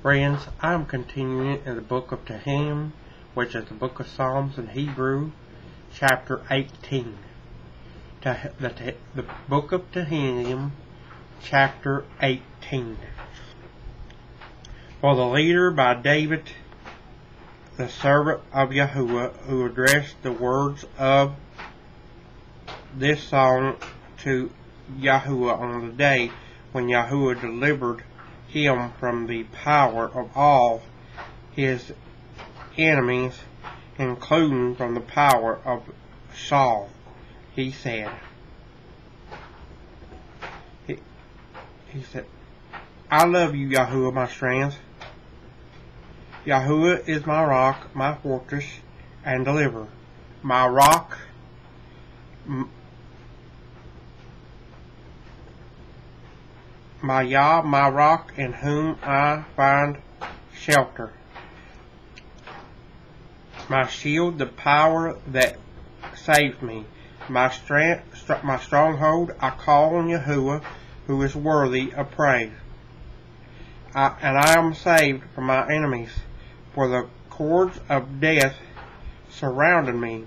Friends, I'm continuing in the book of Tehillim, which is the book of Psalms in Hebrew, chapter 18. The book of Tehillim, chapter 18. For the leader by David, the servant of YESHUA, who addressed the words of this song to YESHUA on the day when YESHUA delivered him from the power of all his enemies, including from the power of Saul. He said, I love you, YESHUA, my strength. YESHUA is my rock, my fortress, and deliverer. My rock, my Yah, my rock, in whom I find shelter. My shield, the power that saves me. My strength, my stronghold, I call on YESHUA, who is worthy of praise. And I am saved from my enemies, for the cords of death surrounded me.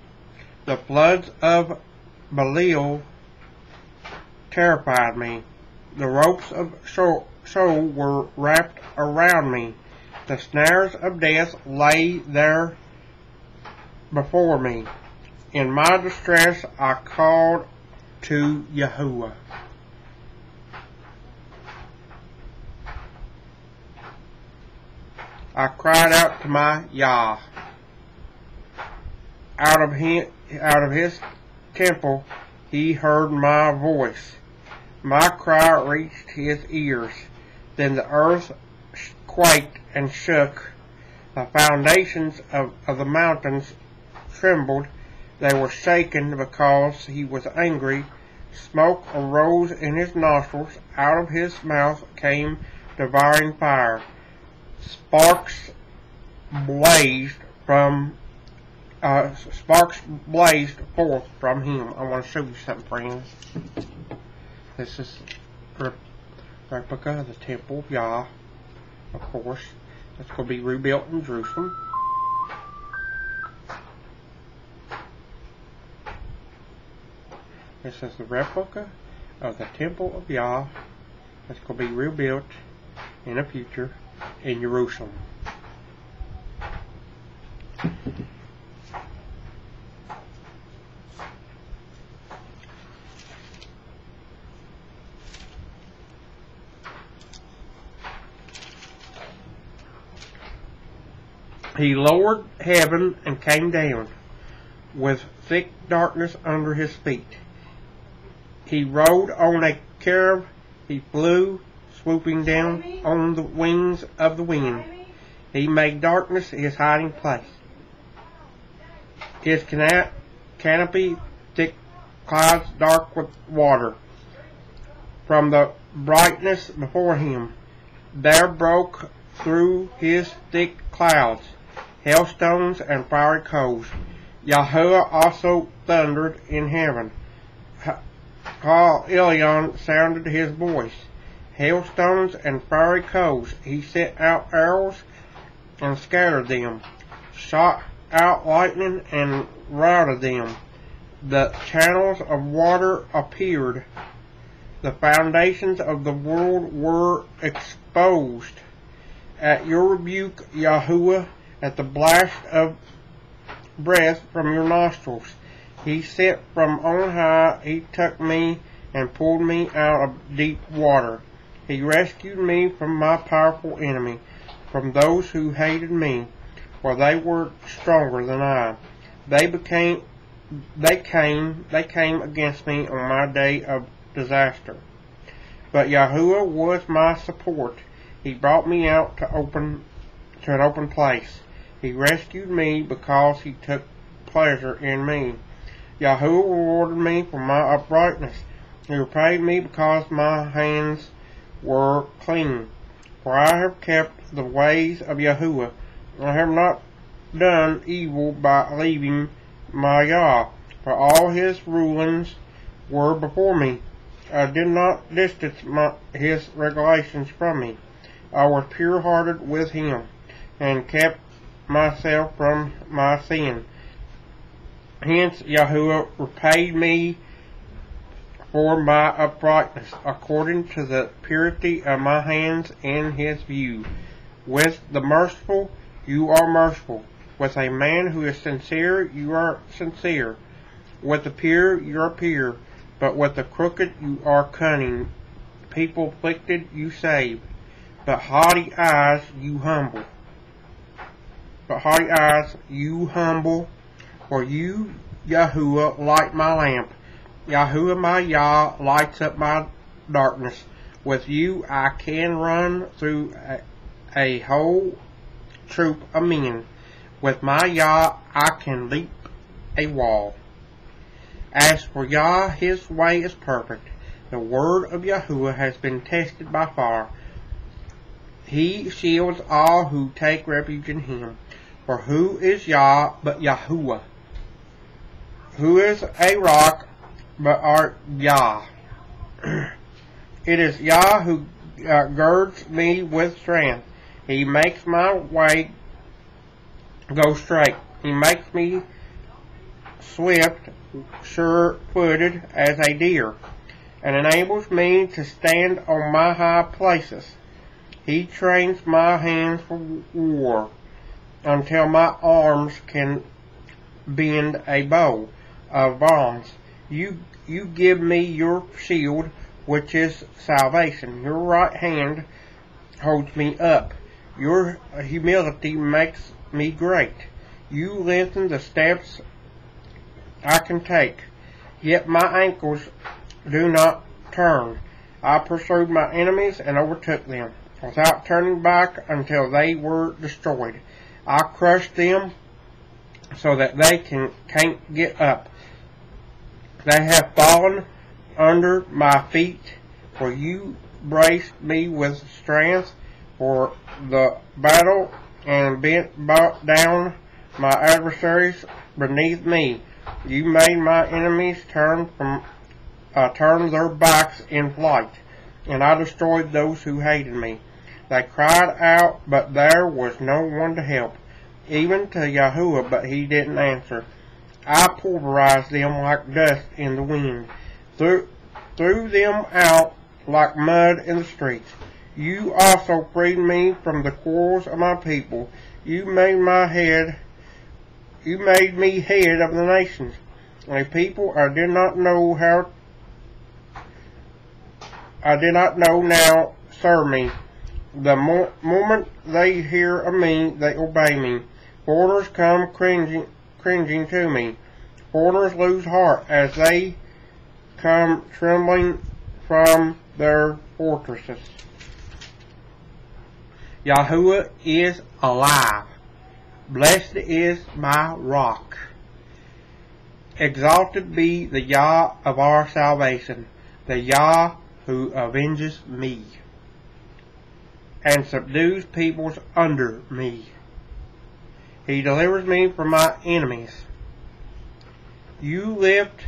The floods of Belial terrified me. The ropes of Sheol were wrapped around me. The snares of death lay there before me. In my distress I called to YESHUA. I cried out to my Yah. Out of his temple he heard my voice. My cry reached his ears. Then the earth quaked and shook. The foundations of the mountains trembled. They were shaken because he was angry. Smoke arose in his nostrils. Out of his mouth came devouring fire. Sparks blazed forth from him. I want to show you something, friends. This is a replica of the temple of Yah, of course. It's going to be rebuilt in Jerusalem. This is the replica of the temple of Yah. It's going to be rebuilt in the future in Jerusalem. He lowered heaven and came down, with thick darkness under his feet. He rode on a cherub. He flew, swooping down on the wings of the wind. He made darkness his hiding place. His canopy thick clouds dark with water. From the brightness before him, there broke through his thick clouds hailstones and fiery coals. YESHUA also thundered in heaven. Elyon sounded his voice. Hailstones and fiery coals. He sent out arrows and scattered them, shot out lightning and routed them. The channels of water appeared. The foundations of the world were exposed. At your rebuke, YESHUA, at the blast of breath from your nostrils, he sent from on high. He took me and pulled me out of deep water. He rescued me from my powerful enemy, from those who hated me, for they were stronger than I. They came against me on my day of disaster. But YESHUA was my support. He brought me out to an open place. He rescued me because he took pleasure in me. YESHUA rewarded me for my uprightness. He repaid me because my hands were clean. For I have kept the ways of YESHUA. I have not done evil by leaving my Yah. For all his rulings were before me. I did not distance his regulations from me. I was pure-hearted with him, and kept myself from my sin. Hence YESHUA repaid me for my uprightness, according to the purity of my hands in his view. With the merciful, you are merciful. With a man who is sincere, you are sincere. With the pure, you are pure. But with the crooked, you are cunning. People afflicted, you save. But haughty eyes, you humble. For you, YESHUA, light my lamp. YESHUA, my Yah, lights up my darkness. With you, I can run through a whole troop of men. With my Yah, I can leap a wall. As for Yah, his way is perfect. The word of YESHUA has been tested by fire. He shields all who take refuge in him. For who is Yah but YESHUA? Who is a rock but our Yah? It is Yah who girds me with strength. He makes my way go straight. He makes me swift, sure-footed as a deer, and enables me to stand on my high places. He trains my hands for war, until my arms can bend a bow of bronze. You give me your shield, which is salvation. Your right hand holds me up. Your humility makes me great. You lengthen the steps I can take, yet my ankles do not turn. I pursued my enemies and overtook them, without turning back until they were destroyed. I crushed them so that they can't get up. They have fallen under my feet, for you braced me with strength for the battle, and bent down my adversaries beneath me. You made my enemies turn their backs in flight, and I destroyed those who hated me. They cried out, but there was no one to help, even to YESHUA, but he didn't answer. I pulverized them like dust in the wind, threw them out like mud in the streets. You also freed me from the quarrels of my people. You made me head of the nations. A people I did not know now serve me. The moment they hear of me, they obey me. Foreigners come cringing to me. Foreigners lose heart as they come trembling from their fortresses. YESHUA is alive. Blessed is my rock. Exalted be the Yah of our salvation, the Yah who avenges me, and subdues peoples under me. He delivers me from my enemies. You lift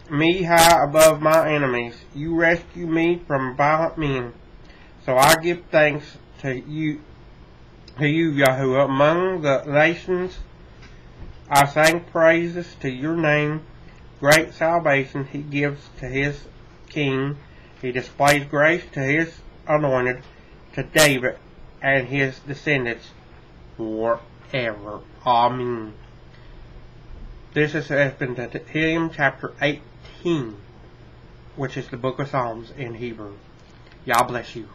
me high above my enemies. You rescue me from violent men. So I give thanks to you, YESHUA, among the nations. I sing praises to your name. Great salvation he gives to his king. He displays grace to his anointed, to David and his descendants forever. Amen. This has been the Tehillim chapter 18, which is the book of Psalms in Hebrew. Yah bless you.